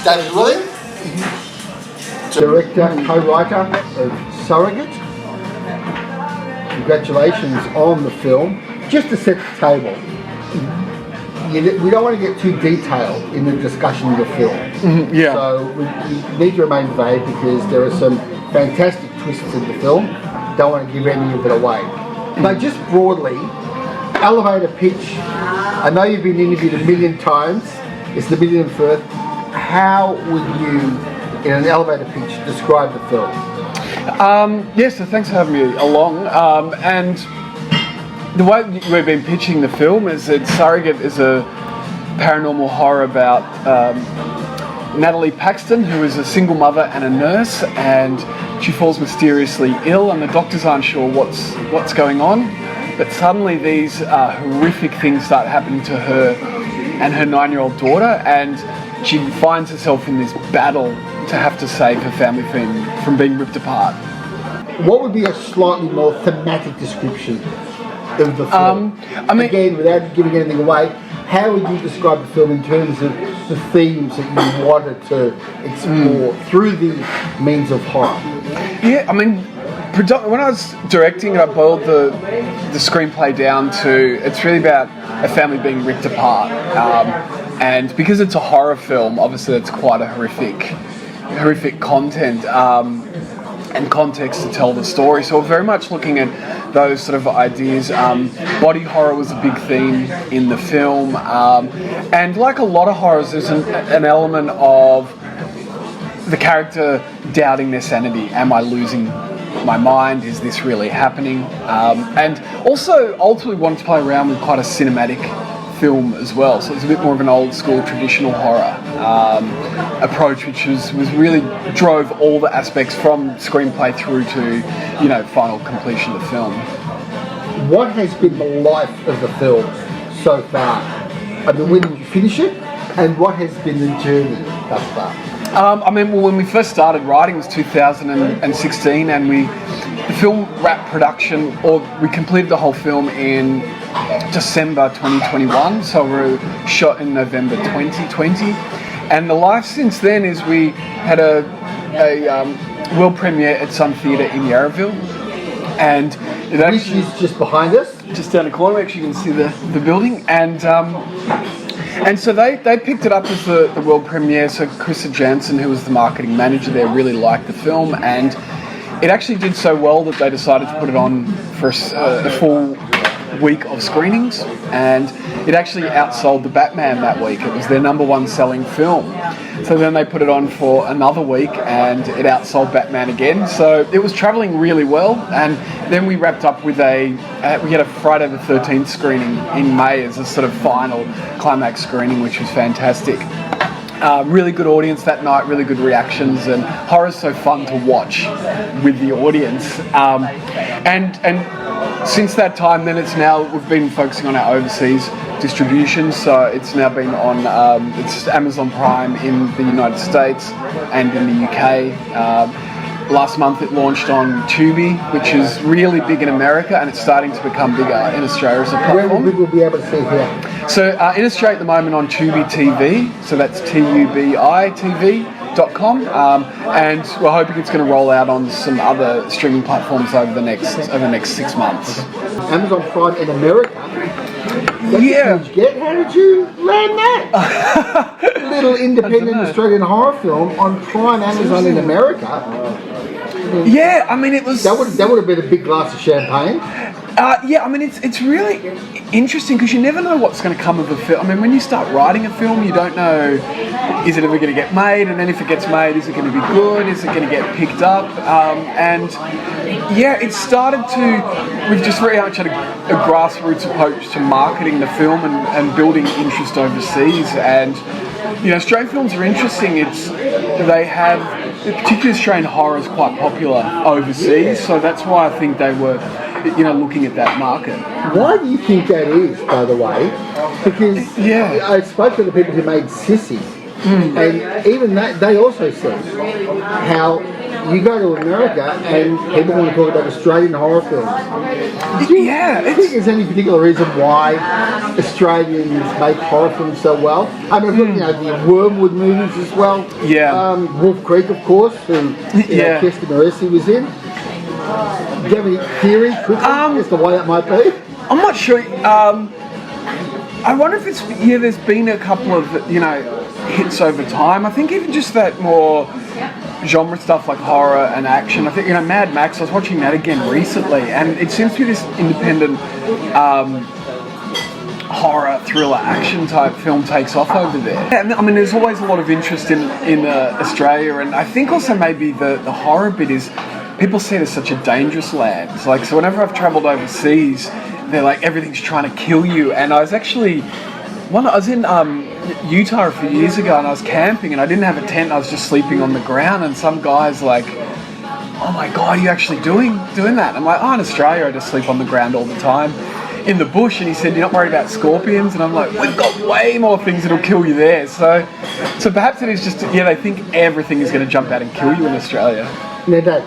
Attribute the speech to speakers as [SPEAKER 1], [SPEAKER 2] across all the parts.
[SPEAKER 1] David Williams,
[SPEAKER 2] director and co-writer of Surrogate. Congratulations on the film. Just to set the table, we don't want to get too detailed in the discussion of the film.
[SPEAKER 3] Yeah.
[SPEAKER 2] So we need to remain vague because there are some fantastic twists in the film. Don't want to give any of it away. But just broadly, elevator pitch. I know you've been interviewed a million times. It's the millionth first. How would you, in an elevator pitch, describe the film?
[SPEAKER 3] So thanks for having me along. And the way we've been pitching the film is that Surrogate is a paranormal horror about Natalie Paxton, who is a single mother and a nurse, and she falls mysteriously ill, and the doctors aren't sure what's going on. But suddenly these horrific things start happening to her and her 9-year-old daughter, and she finds herself in this battle to have to save her family from being ripped apart.
[SPEAKER 2] What would be a slightly more thematic description of the film? Again, without giving anything away, how would you describe the film in terms of the themes that you wanted to explore through the means of horror?
[SPEAKER 3] Yeah, I mean, when I was directing it, I boiled the screenplay down to, it's really about a family being ripped apart. And because it's a horror film, obviously it's quite a horrific content and context to tell the story. So we're very much looking at those sort of ideas. Body horror was a big theme in the film. And like a lot of horrors, there's an element of the character doubting their sanity. Am I losing my mind? Is this really happening? And also ultimately wanted to play around with quite a cinematic film as well, so it's a bit more of an old school traditional horror approach, which was really drove all the aspects from screenplay through to final completion of the film.
[SPEAKER 2] What has been the life of the film so far? I mean, when did you finish it, and what has been the journey thus far?
[SPEAKER 3] When we first started writing, it was 2016, and the film wrapped production, or we completed the whole film in December 2021, so we shot in November 2020. And the life since then is we had a world premiere at Sun Theatre in Yarraville, and it actually
[SPEAKER 2] is just behind us,
[SPEAKER 3] just down the corner. Actually, you can see the building, and so they picked it up as the world premiere. So Krista Jansen, who was the marketing manager there, really liked the film, and it actually did so well that they decided to put it on for a full week of screenings, and it actually outsold the Batman that week. It was their #1 selling film. So then they put it on for another week, and it outsold Batman again. So it was travelling really well, and then we wrapped up with we had a Friday the 13th screening in May as a sort of final climax screening, which was fantastic. Really good audience that night, really good reactions, and horror's so fun to watch with the audience. And since that time, then we've been focusing on our overseas distribution. So it's now been on it's Amazon Prime in the United States and in the UK. Last month it launched on Tubi, which is really big in America, and it's starting to become bigger in Australia as a platform.
[SPEAKER 2] Where will people be able to see here?
[SPEAKER 3] So in Australia at the moment on TubiTV, so that's TubiTV.com, and we're hoping it's going to roll out on some other streaming platforms over the next 6 months.
[SPEAKER 2] Amazon Prime in America? That's
[SPEAKER 3] yeah.
[SPEAKER 2] a huge get. How did you land that? Little independent Australian horror film on Prime Amazon in America.
[SPEAKER 3] Yeah, I mean it was.
[SPEAKER 2] That would have been a big glass of champagne.
[SPEAKER 3] It's really interesting because you never know what's going to come of a film. I mean, when you start writing a film, you don't know, is it ever going to get made? And then if it gets made, is it going to be good? Is it going to get picked up? It started to, we've just very much had a grassroots approach to marketing the film and building interest overseas. And, Australian films are interesting. Particularly Australian horror is quite popular overseas. So that's why I think they were looking at that market.
[SPEAKER 2] Why do you think that is, by the way? Because I spoke to the people who made Sissy, and even that, they also said how you go to America and people want to talk about Australian horror films.
[SPEAKER 3] Yeah,
[SPEAKER 2] Do you think there's any particular reason why Australians make horror films so well? I mean, you know, the Wormwood movies as well.
[SPEAKER 3] Yeah.
[SPEAKER 2] Wolf Creek, of course, who Kirsten Morrissey was in. Do you have any theory quickly as to why that might be?
[SPEAKER 3] I'm not sure. I wonder if it's there's been a couple of hits over time. I think even just that more genre stuff like horror and action. I think Mad Max. I was watching that again recently, and it seems to be this independent horror thriller action type film takes off over there. And I mean, there's always a lot of interest in Australia, and I think also maybe the horror bit is people see it as such a dangerous land. So whenever I've travelled overseas, they're like everything's trying to kill you. And I was actually I was in Utah a few years ago, and I was camping, and I didn't have a tent. I was just sleeping on the ground, and some guy's like, "Oh my God, are you actually doing that?" I'm like, "Oh, in Australia, I just sleep on the ground all the time in the bush." And he said, "You're not worried about scorpions?" And I'm like, "We've got way more things that'll kill you there." So perhaps it is just they think everything is going to jump out and kill you in Australia.
[SPEAKER 2] Now, Dave,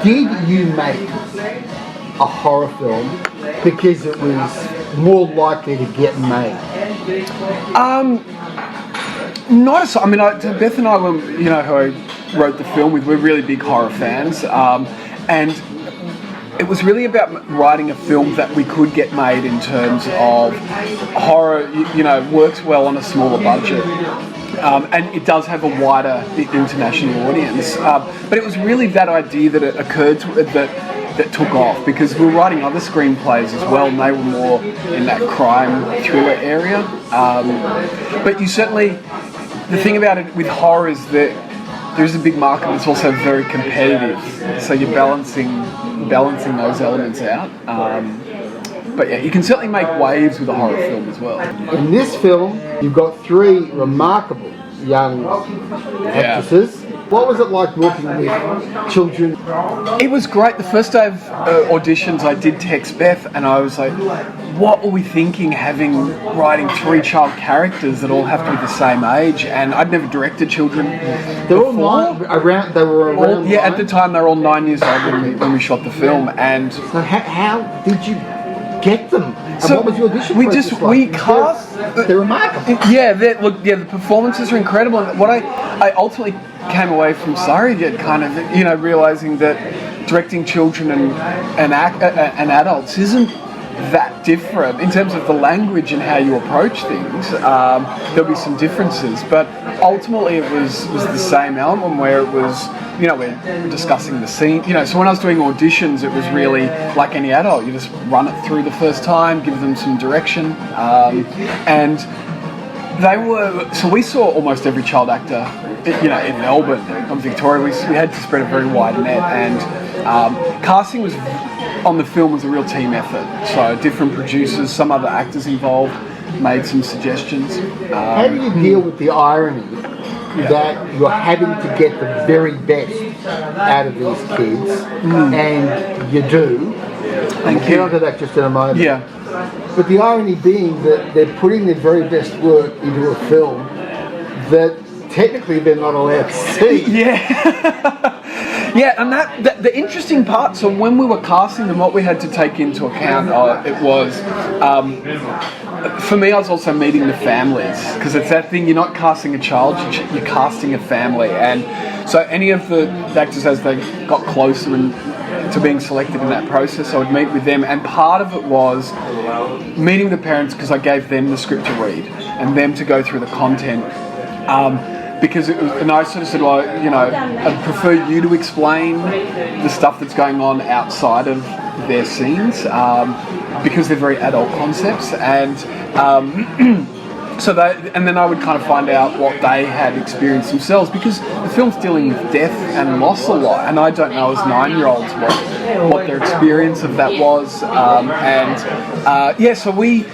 [SPEAKER 2] did you make a horror film because it was more likely to get made?
[SPEAKER 3] Not as I mean, Beth and I, who I wrote the film with, we're really big horror fans, and it was really about writing a film that we could get made in terms of horror. Works well on a smaller budget. And it does have a wider international audience. But it was really that idea that it occurred that took off, because we were writing other screenplays as well, and they were more in that crime thriller area. But you certainly, the thing about it with horror is that there's a big market, but it's also very competitive. So you're balancing those elements out. But yeah, you can certainly make waves with a horror film as well.
[SPEAKER 2] In this film, you've got three remarkable young actresses. What was it like working with children?
[SPEAKER 3] It was great. The first day of auditions, I did text Beth, and I was like, what were we thinking writing three child characters that all have to be the same age? And I'd never directed children.
[SPEAKER 2] They were all around.
[SPEAKER 3] At the time they were all 9 years old when we shot the film. And
[SPEAKER 2] so how did you get them? And what was your audition process like?
[SPEAKER 3] We cast.
[SPEAKER 2] They're remarkable.
[SPEAKER 3] The performances are incredible. And what I ultimately came away from Surrogate kind of realizing that directing children and adults isn't that different in terms of the language and how you approach things. There'll be some differences, but ultimately it was the same element where it was, we're discussing the scene. So when I was doing auditions, it was really like any adult. You just run it through the first time, give them some direction, and they were. So we saw almost every child actor, in Melbourne, in Victoria. We had to spread a very wide net, and casting on the film was a real team effort. So different producers, some other actors involved, made some suggestions.
[SPEAKER 2] How do you deal with the irony that you're having to get the very best out of these kids, and you do?
[SPEAKER 3] Thank
[SPEAKER 2] We'll
[SPEAKER 3] you.
[SPEAKER 2] get onto that just in a moment.
[SPEAKER 3] Yeah.
[SPEAKER 2] But the irony being that they're putting their very best work into a film that technically they're not allowed to see.
[SPEAKER 3] Yeah, and the interesting part, so when we were casting them, what we had to take into account, it was, for me, I was also meeting the families, because it's that thing, you're not casting a child, you're casting a family. And so any of the actors, as they got closer to being selected in that process, I would meet with them, and part of it was meeting the parents, because I gave them the script to read, and them to go through the content. Because and I sort of said, well, I'd prefer you to explain the stuff that's going on outside of their scenes, because they're very adult concepts, and and then I would kind of find out what they had experienced themselves, because the film's dealing with death and loss a lot, and I don't know as 9-year-olds what their experience of that was, so we.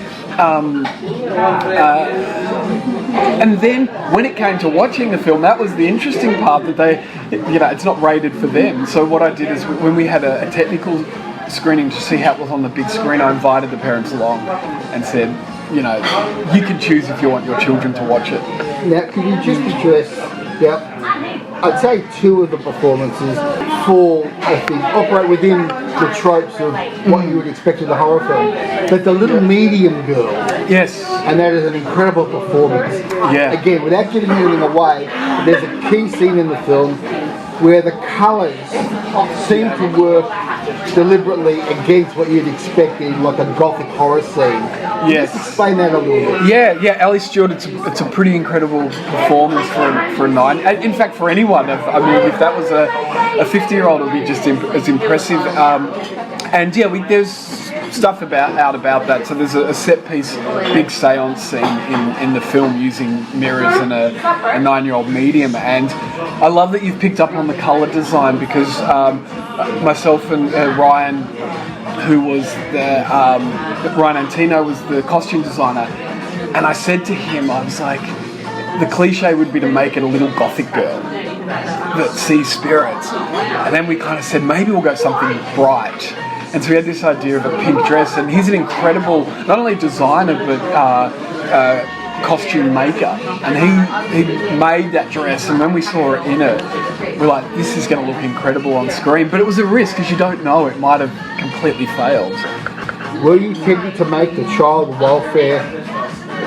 [SPEAKER 3] And then when it came to watching the film, that was the interesting part, that it's not rated for them. So what I did is, when we had a technical screening to see how it was on the big screen, I invited the parents along and said, you can choose if you want your children to watch it.
[SPEAKER 2] Now, can you just address, I'd say two of the performances fall, I think, operate within the tropes of what you would expect in a horror film. But the little medium girl,
[SPEAKER 3] Yes.
[SPEAKER 2] and that is an incredible performance.
[SPEAKER 3] Yeah.
[SPEAKER 2] Again, without giving anything away, there's a key scene in the film where the colours seem to work deliberately against what you'd expect in like a gothic horror scene.
[SPEAKER 3] Yes.
[SPEAKER 2] Just explain that a little bit.
[SPEAKER 3] Yeah, Ellie Stewart, it's a pretty incredible performance for a 9. In fact, for anyone. I mean, if that was a 50-year-old, it would be just as impressive. And yeah, there's stuff about that. So there's a set piece, big seance scene in the film using mirrors and a 9-year-old medium. And I love that you've picked up on the colour design because myself and Ryan, who was Ryan Antino was the costume designer, and I said to him, I was like, the cliche would be to make it a little gothic girl that sees spirits, and then we kind of said maybe we'll go something bright, and so we had this idea of a pink dress, and he's an incredible not only designer but costume maker, and he made that dress, and when we saw it in it, we're like, this is going to look incredible on screen, but it was a risk because you don't know, it might have completely failed.
[SPEAKER 2] Were you tempted to make the child welfare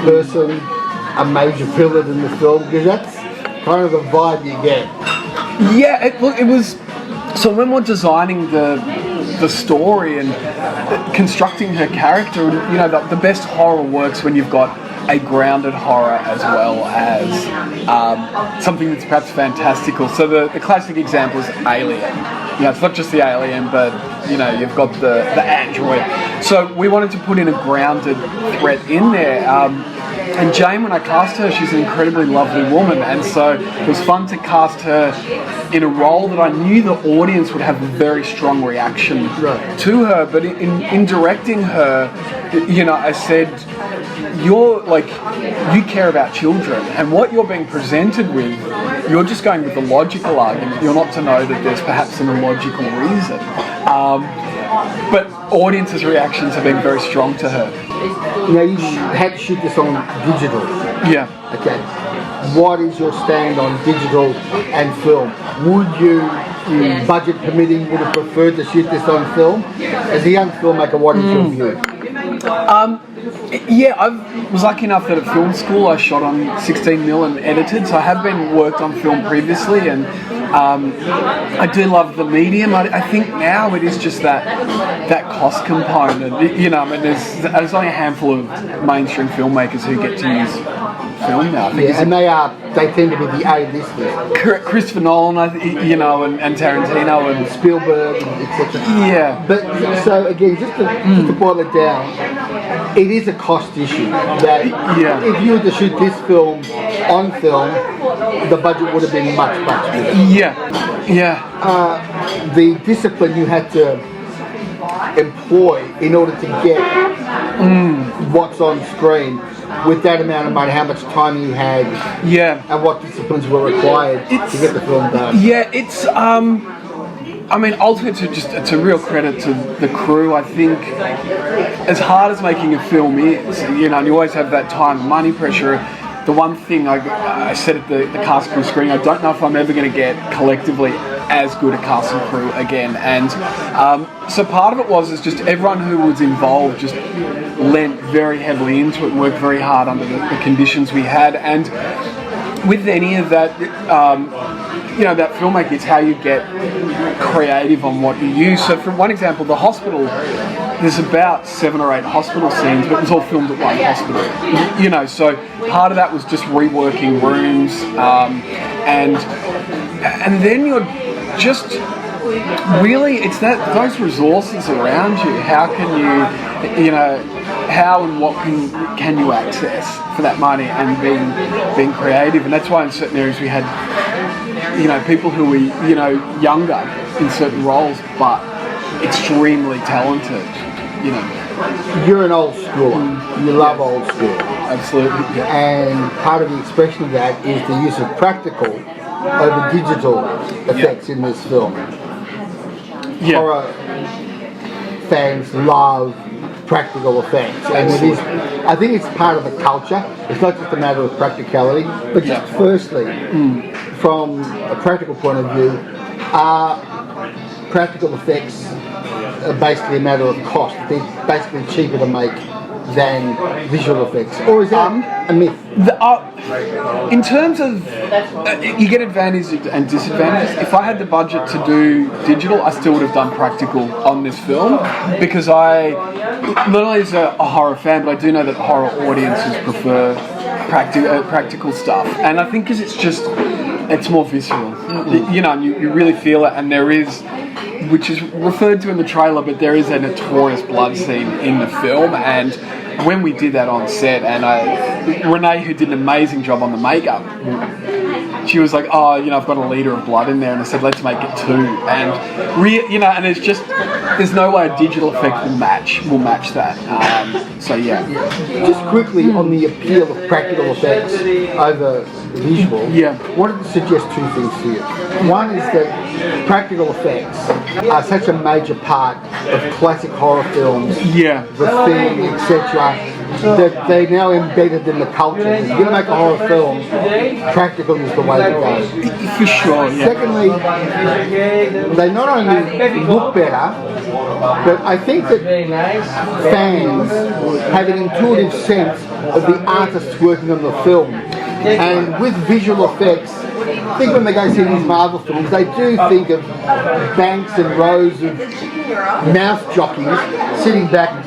[SPEAKER 2] person a major villain in the film? Because that's kind of the vibe you get.
[SPEAKER 3] Yeah, it was. So when we're designing the story and constructing her character, you know, the best horror works when you've got a grounded horror as well as something that's perhaps fantastical. So the classic example is Alien. You know, it's not just the alien, but you know, you've got the android. So we wanted to put in a grounded threat in there. And Jane, when I cast her, she's an incredibly lovely woman, and so it was fun to cast her in a role that I knew the audience would have a very strong reaction to her. But in directing her, you know, I said, you care about children, and what you're being presented with, you're just going with the logical argument. You're not to know that there's perhaps an illogical reason. But audiences' reactions have been very strong to her.
[SPEAKER 2] You know, you had to shoot this on digital.
[SPEAKER 3] Yeah.
[SPEAKER 2] Okay. What is your stand on digital and film? Would you, budget permitting, would have preferred to shoot this on film? As a young filmmaker, what is your view?
[SPEAKER 3] Yeah, I was lucky enough that at film school I shot on 16mm and edited, so I have been worked on film previously, and I do love the medium. I think now it is just that cost component. You know, I mean, there's only a handful of mainstream filmmakers who get to use film now. I think
[SPEAKER 2] and they tend to be the A-listers.
[SPEAKER 3] Christopher Nolan, you know, and Tarantino and
[SPEAKER 2] Spielberg, etc.
[SPEAKER 3] Yeah.
[SPEAKER 2] But so again, just to boil it down, it is a cost issue. That if you were to shoot this film on film, the budget would have been much bigger.
[SPEAKER 3] Yeah.
[SPEAKER 2] The discipline you had to employ in order to get what's on screen with that amount of money, how much time you had, and what disciplines were required to get the film done.
[SPEAKER 3] Yeah, it's I mean, ultimately, it's a real credit to the crew. I think, as hard as making a film is, you know, and you always have that time and money pressure. The one thing I said at the cast crew screening, I don't know if I'm ever going to get collectively as good a cast and crew again. And so part of it is just everyone who was involved just lent very heavily into it and worked very hard under the conditions we had. And with any of that, you know, that filmmaking, it's how you get creative on what you use. So for one example, the hospital, there's about 7 or 8 hospital scenes, but it was all filmed at one hospital. You know, so part of that was just reworking rooms, and then you're just really, it's those resources around you. How can you know, how and what can you access for that money, and being creative. And that's why in certain areas we had, you know, people who were, you know, younger in certain roles, but extremely talented. You know,
[SPEAKER 2] you're an old schooler. You love old school.
[SPEAKER 3] Absolutely. Yeah.
[SPEAKER 2] And part of the expression of that is the use of practical over digital effects in this film. Horror fans love practical effects, and it is, I think it's part of the culture. It's not just a matter of practicality, but just firstly, from a practical point of view, are practical effects basically a matter of cost? They're basically cheaper to make than visual effects, or is that a myth?
[SPEAKER 3] In terms of, you get advantages and disadvantages. If I had the budget to do digital, I still would have done practical on this film, because I, not only as a horror fan, but I do know that horror audiences prefer practical stuff, and I think because it's more visceral, you know, and you really feel it, and there is, which is referred to in the trailer, but there is a notorious blood scene in the film. And when we did that on set, and Renee, who did an amazing job on the makeup, she was like, oh, you know, I've got a litre of blood in there, and I said, let's make it 2. And you know, and there's no way a digital effect will match that. So yeah.
[SPEAKER 2] Just quickly on the appeal of practical effects over visual.
[SPEAKER 3] Yeah.
[SPEAKER 2] I wanted to suggest 2 things to you. One is that practical effects are such a major part of classic horror films.
[SPEAKER 3] Yeah.
[SPEAKER 2] The Thing, etc. That they're now embedded in the culture. If you're going to make a horror film, practical is the way to go.
[SPEAKER 3] For sure, yeah.
[SPEAKER 2] Secondly, they not only look better, but I think that fans have an intuitive sense of the artists working on the film. And with visual effects, I think when they go see these Marvel films, they do think of banks and rows of mouse jockeys sitting back and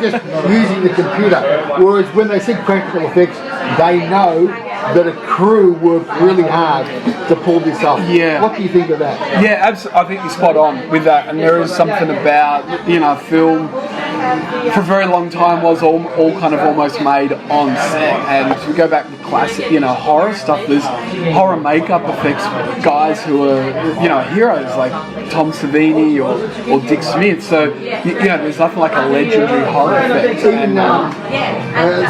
[SPEAKER 2] just using the computer. Whereas when they see practical effects, they know that a crew worked really hard to pull this off.
[SPEAKER 3] Yeah.
[SPEAKER 2] What do you think of that?
[SPEAKER 3] Yeah, absolutely. I think you're spot on with that. And there is something about, you know, film for a very long time was all kind of almost made on set. And if you go back to classic, you know, horror stuff, there's horror makeup effects guys who are, you know, heroes like Tom Savini or Dick Smith. So, you know, there's nothing like a legendary horror effect.
[SPEAKER 2] Even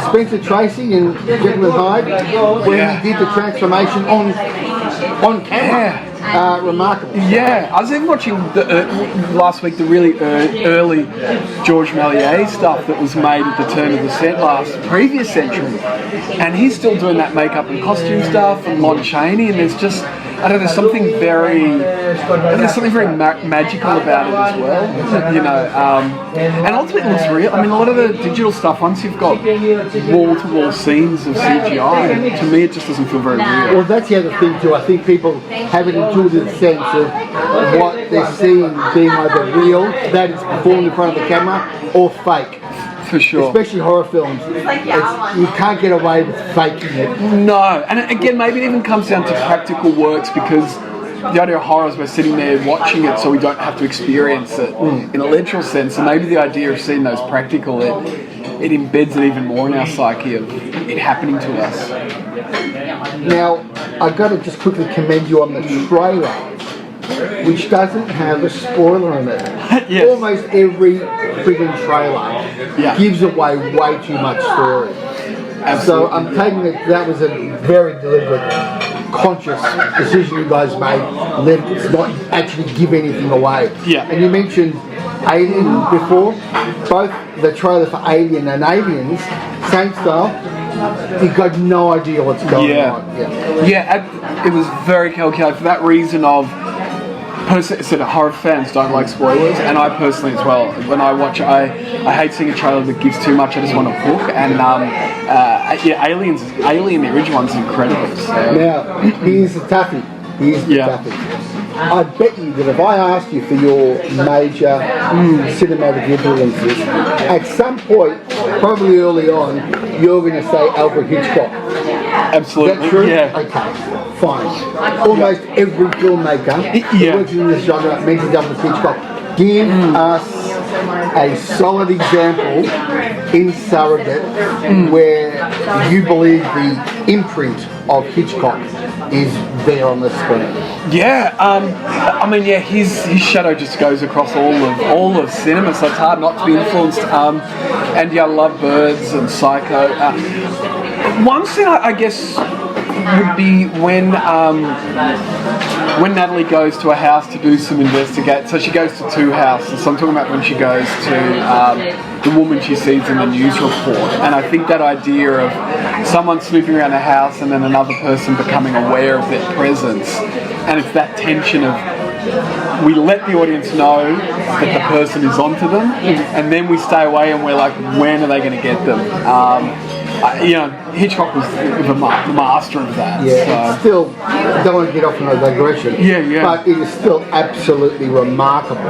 [SPEAKER 2] Spencer Tracy in Jekyll and Hyde, when he did the transformation on camera. Remarkable.
[SPEAKER 3] Yeah, I was even watching last week the really early George Méliès stuff that was made at the turn of the previous century, and he's still doing that makeup and costume stuff, and Lon Chaney, and there's just, I don't know, there's something very magical about it as well, you know, and ultimately it looks real. I mean, a lot of the digital stuff, once you've got wall-to-wall scenes of CGI, to me it just doesn't feel very real.
[SPEAKER 2] Well, that's the other thing too. I think people have an intuitive sense of what they're seeing being either real, that is performed in front of the camera, or fake.
[SPEAKER 3] For sure.
[SPEAKER 2] Especially horror films. You can't get away with faking it.
[SPEAKER 3] No, and again, maybe it even comes down to practical works, because the idea of horror is we're sitting there watching it so we don't have to experience it in a literal sense. And maybe the idea of seeing those practical, it embeds it even more in our psyche of it happening to us.
[SPEAKER 2] Now, I've got to just quickly commend you on the trailer, which doesn't have a spoiler in it.
[SPEAKER 3] Yes.
[SPEAKER 2] Almost every friggin' trailer gives away way too much story. Absolutely. So I'm taking that was a very deliberate, conscious decision you guys made. Let's not actually give anything away.
[SPEAKER 3] Yeah.
[SPEAKER 2] And you mentioned Alien before. Both the trailer for Alien and Aliens, same style. You've got no idea what's going on.
[SPEAKER 3] Yeah, it was very calculated for that reason of, said horror fans don't like spoilers, and I personally as well. When I watch it, I hate seeing a trailer that gives too much. I just want to hook. And Alien, the original one's incredible. So.
[SPEAKER 2] Now, here's the toughie. I bet you that if I asked you for your major cinematic influences, at some point, probably early on, you're going to say Alfred Hitchcock.
[SPEAKER 3] Absolutely.
[SPEAKER 2] Is that true?
[SPEAKER 3] Yeah.
[SPEAKER 2] Okay, fine. Almost every filmmaker who works in this genre mentions Alfred Hitchcock. Give us a solid example in Surrogate where you believe the imprint of Hitchcock is there on the screen.
[SPEAKER 3] Yeah, I mean, yeah, his shadow just goes across all of cinema, so it's hard not to be influenced. And yeah, I love Birds and Psycho. One thing I guess would be when Natalie goes to a house to do some investigate. So she goes to 2 houses. So I'm talking about when she goes to the woman she sees in the news report. And I think that idea of someone snooping around a house and then another person becoming aware of their presence, and it's that tension of we let the audience know that the person is onto them, and then we stay away and we're like, when are they going to get them? Hitchcock was the master of that.
[SPEAKER 2] Yeah,
[SPEAKER 3] so.
[SPEAKER 2] still, don't want to get off on a digression.
[SPEAKER 3] Yeah.
[SPEAKER 2] But it is still absolutely remarkable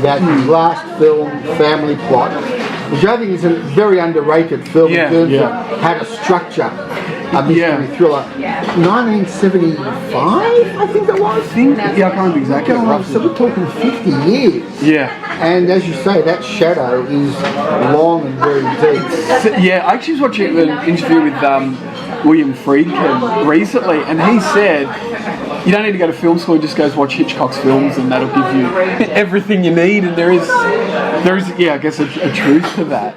[SPEAKER 2] that his last film, Family Plot, which I think is a very underrated film in terms of had a structure, a mystery thriller. 1975, I think it was.
[SPEAKER 3] I can't remember exactly.
[SPEAKER 2] So we're talking 50 years.
[SPEAKER 3] Yeah.
[SPEAKER 2] And as you say, that shadow is long and very deep.
[SPEAKER 3] So, I actually was watching an interview with William Friedkin recently, and he said, you don't need to go to film school, just go watch Hitchcock's films and that'll give you everything you need, and there is I guess a truth to that.